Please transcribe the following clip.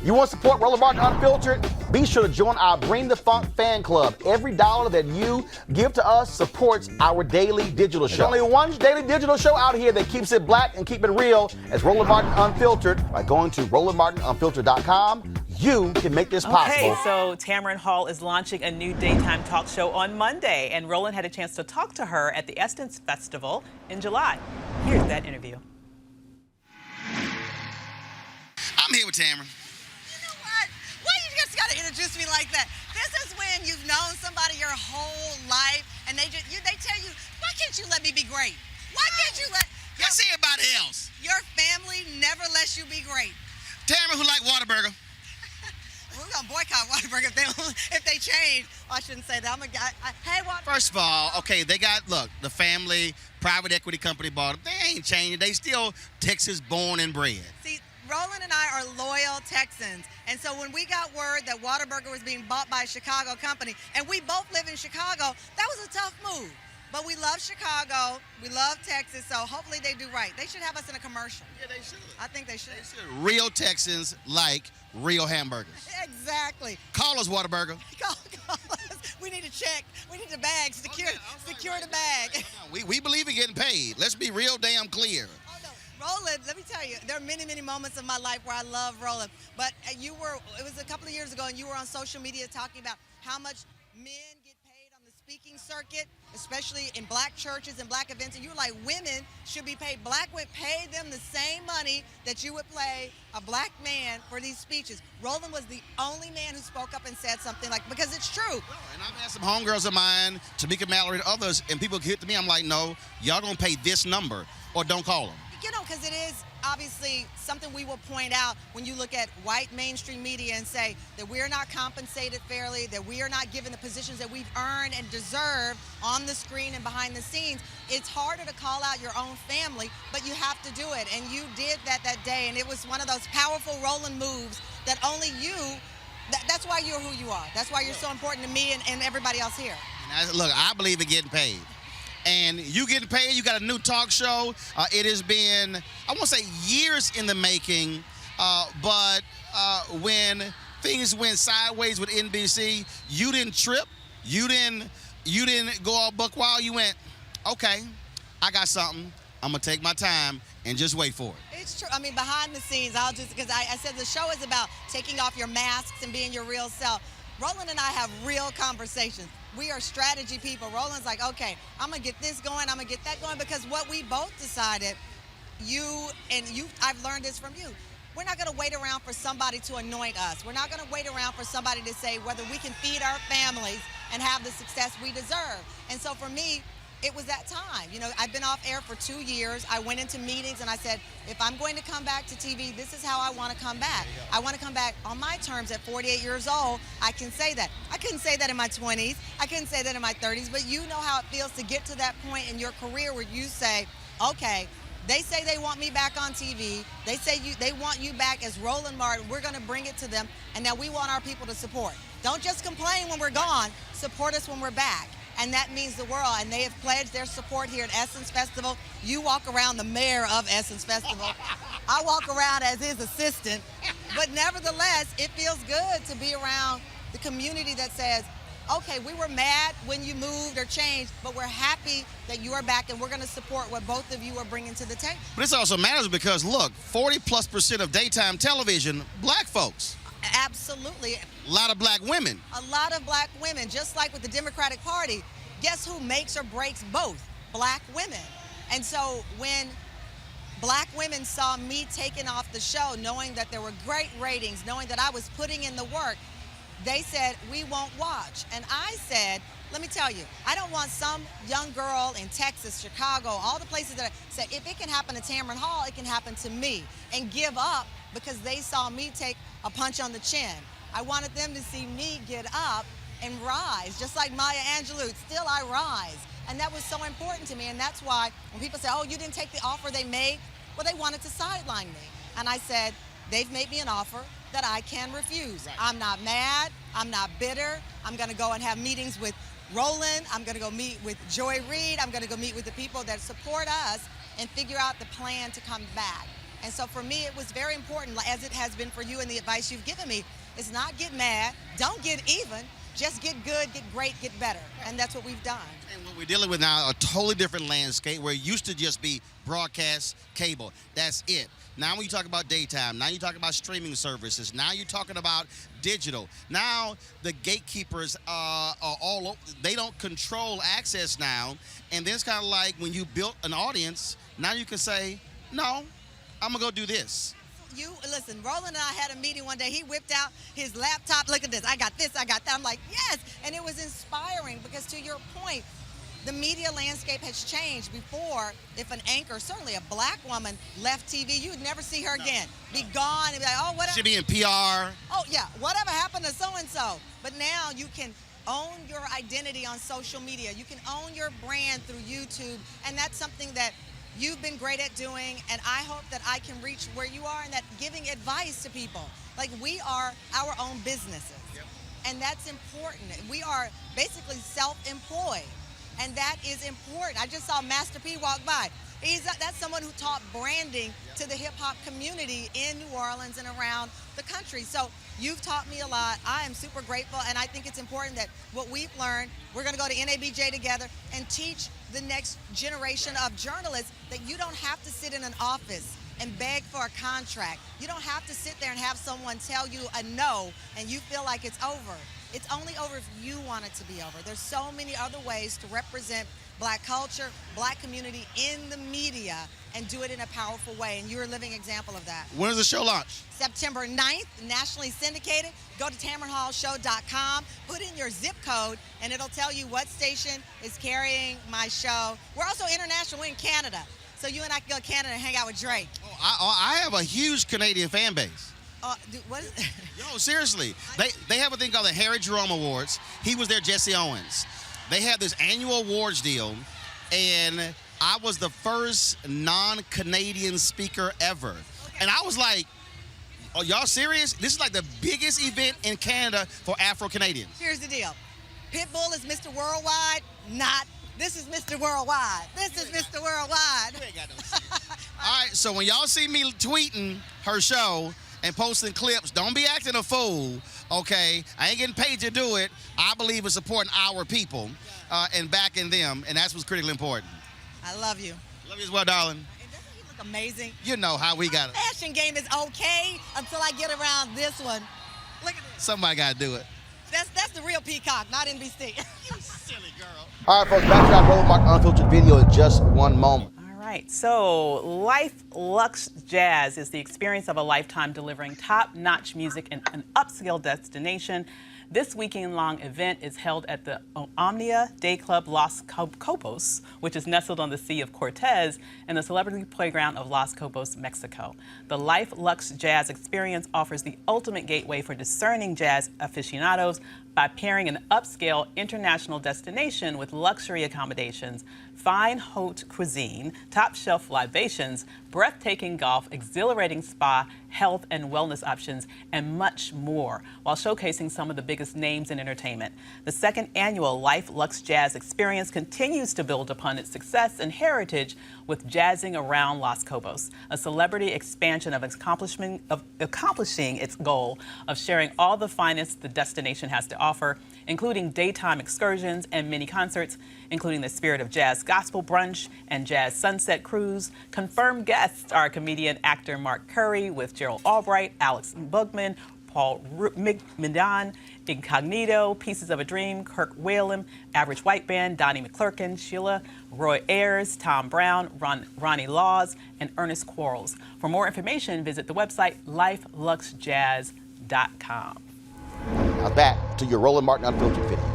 You want to support Roland Martin Unfiltered? Be sure to join our Bring the Funk fan club. Every dollar that you give to us supports our daily digital show. There's only one daily digital show out here that keeps it black and keep it real as Roland Martin Unfiltered. By going to RolandMartinUnfiltered.com, you can make this possible. Okay, so Tamron Hall is launching a new daytime talk show on Monday, and Roland had a chance to talk to her at the Essence Festival in July. Here's that interview. I'm here with Tamron. Got to introduce me like that. This is when you've known somebody your whole life, and they tell you, why can't you let me be great? Why can't you let? Let's see anybody else. Your family never lets you be great. Tamron, who like Whataburger? We're gonna boycott Whataburger if they change. Oh, I shouldn't say that. I'm a guy. Hey, Whataburger. First of all, okay, they got the family private equity company bought them. They ain't changing. They still Texas born and bred. See, Roland and I are loyal Texans. And so when we got word that Whataburger was being bought by a Chicago company, and we both live in Chicago, that was a tough move. But we love Chicago, we love Texas, so hopefully they do right. They should have us in a commercial. Yeah, they should. I think they should. Real Texans like real hamburgers. Exactly. Call us Whataburger. Call us. We need to check. We need the bag. Secure the bag. We believe in getting paid. Let's be real damn clear. Roland, let me tell you, there are many, many moments in my life where I love Roland. But it was a couple of years ago, and you were on social media talking about how much men get paid on the speaking circuit, especially in black churches and black events. And you were like, women should be paid. Black women, pay them the same money that you would pay a black man for these speeches. Roland was the only man who spoke up and said something because it's true. And I've had some homegirls of mine, Tamika Mallory and others, and people hit to me, I'm like, no, y'all gonna pay this number or don't call them. You know, because it is obviously something we will point out when you look at white mainstream media and say that we're not compensated fairly, that we are not given the positions that we've earned and deserve on the screen and behind the scenes. It's harder to call out your own family, but you have to do it. And you did that day, and it was one of those powerful Roland moves that only you, that's why you're who you are. That's why you're so important to me and everybody else here. Look, I believe in getting paid. And you getting paid, you got a new talk show. It has been, I won't say years in the making, but when things went sideways with NBC, you didn't trip. You didn't go all buck wild. You went, okay, I got something. I'm going to take my time and just wait for it. It's true. I mean, behind the scenes, because I said the show is about taking off your masks and being your real self. Roland and I have real conversations. We are strategy people. Roland's like, okay, I'm going to get this going, I'm going to get that going, because what we both decided, I've learned this from you, we're not going to wait around for somebody to anoint us. We're not going to wait around for somebody to say whether we can feed our families and have the success we deserve. And so for me, it was that time. You know, I've been off air for 2 years. I went into meetings and I said, if I'm going to come back to TV, this is how I want to come back. I want to come back on my terms at 48 years old. I can say that. I couldn't say that in my 20s. I couldn't say that in my 30s, but you know how it feels to get to that point in your career where you say, okay, they say they want me back on TV. They say they want you back as Roland Martin. We're going to bring it to them, and now we want our people to support. Don't just complain when we're gone. Support us when we're back. And that means the world, and they have pledged their support here at Essence Festival. You walk around the mayor of Essence Festival. I walk around as his assistant, but nevertheless, it feels good to be around the community that says, okay, we were mad when you moved or changed, but we're happy that you are back, and we're going to support what both of you are bringing to the table. But this also matters because, look, 40+% of daytime television, black folks. Absolutely. A lot of black women. A lot of black women, just like with the Democratic Party. Guess who makes or breaks both? Black women. And so when black women saw me taking off the show, knowing that there were great ratings, knowing that I was putting in the work, they said, we won't watch. And I said, let me tell you, I don't want some young girl in Texas, Chicago, all the places that say, if it can happen to Tamron Hall, it can happen to me, and give up because they saw me take a punch on the chin. I wanted them to see me get up and rise, just like Maya Angelou. Still I rise. And that was so important to me, and that's why when people say, oh, you didn't take the offer they made, well, they wanted to sideline me. And I said, they've made me an offer that I can refuse. Right. I'm not mad, I'm not bitter. I'm gonna go and have meetings with Roland, I'm gonna go meet with Joy Reid, I'm gonna go meet with the people that support us and figure out the plan to come back. And so for me, it was very important, as it has been for you and the advice you've given me, is not get mad, don't get even, just get good, get great, get better. And that's what we've done. And what we're dealing with now, a totally different landscape where it used to just be broadcast cable. That's it. Now when you talk about daytime, now you talk about streaming services, now you're talking about digital. Now the gatekeepers are all over. They don't control access now. And then it's kind of like when you built an audience, now you can say, no, I'm going to go do this. Listen, Roland and I had a meeting one day. He whipped out his laptop. Look at this. I got this. I got that. I'm like, yes. And it was inspiring because, to your point, the media landscape has changed. Before, if an anchor, certainly a black woman, left TV, you would never see her again. Be gone and be like, oh, whatever. Should be in PR. Oh, yeah. Whatever happened to so-and-so? But now you can own your identity on social media. You can own your brand through YouTube. And that's something that you've been great at doing, and I hope that I can reach where you are and that giving advice to people. Like, we are our own businesses, and that's important. We are basically self-employed, and that is important. I just saw Master P walk by. That's someone who taught branding to the hip-hop community in New Orleans and around the country. So you've taught me a lot. I am super grateful, and I think it's important that what we've learned, we're going to go to NABJ together and teach the next generation of journalists that you don't have to sit in an office and beg for a contract. You don't have to sit there and have someone tell you a no and you feel like it's over. It's only over if you want it to be over. There's so many other ways to represent black culture, black community in the media and do it in a powerful way, and you're a living example of that. When does the show launch? September 9th, nationally syndicated. Go to TamronHallShow.com, put in your zip code, and it'll tell you what station is carrying my show. We're also international. We're in Canada, so you and I can go to Canada and hang out with Drake. Oh, I have a huge Canadian fan base. What is Yo, seriously. They have a thing called the Harry Jerome Awards. He was there, Jesse Owens. They have this annual awards deal, and I was the first non-Canadian speaker ever. Okay. And I was like, oh, y'all serious? This is like the biggest event in Canada for Afro-Canadians. Here's the deal. Pitbull is Mr. Worldwide, not. This is Mr. Worldwide. This is Mr. Worldwide. You ain't got no sense. All right, so when y'all see me tweeting her show and posting clips, don't be acting a fool, okay? I ain't getting paid to do it. I believe in supporting our people and backing them, and that's what's critically important. I love you. Love you as well, darling. And doesn't he look amazing? You know how we got it. Fashion game is okay until I get around this one. Look at this. Somebody got to do it. That's the real Peacock, not NBC. You silly girl. All right, folks, back to our Roland Martin Unfiltered video in just one moment. All right, so Life Luxe Jazz is the experience of a lifetime delivering top-notch music in an upscale destination. This weekend-long event is held at the Omnia Day Club Los Cobos, which is nestled on the Sea of Cortez and the celebrity playground of Los Cobos, Mexico. The Life Luxe Jazz experience offers the ultimate gateway for discerning jazz aficionados by pairing an upscale international destination with luxury accommodations, fine haute cuisine, top-shelf libations, breathtaking golf, exhilarating spa, health and wellness options, and much more, while showcasing some of the biggest names in entertainment. The second annual Life Luxe Jazz experience continues to build upon its success and heritage with Jazzing Around Los Cobos, a celebrity expansion of accomplishing its goal of sharing all the finest the destination has to offer, including daytime excursions and mini concerts, including the Spirit of Jazz Gospel Brunch and Jazz Sunset Cruise. Confirmed guests are comedian actor Mark Curry with Gerald Albright, Alex Bugman, Paul Midan, Incognito, Pieces of a Dream, Kirk Whalem, Average White Band, Donnie McClurkin, Sheila, Roy Ayers, Tom Brown, Ronnie Laws, and Ernest Quarles. For more information, visit the website lifeluxejazz.com. Now back to your Roland Martin Unfiltered video.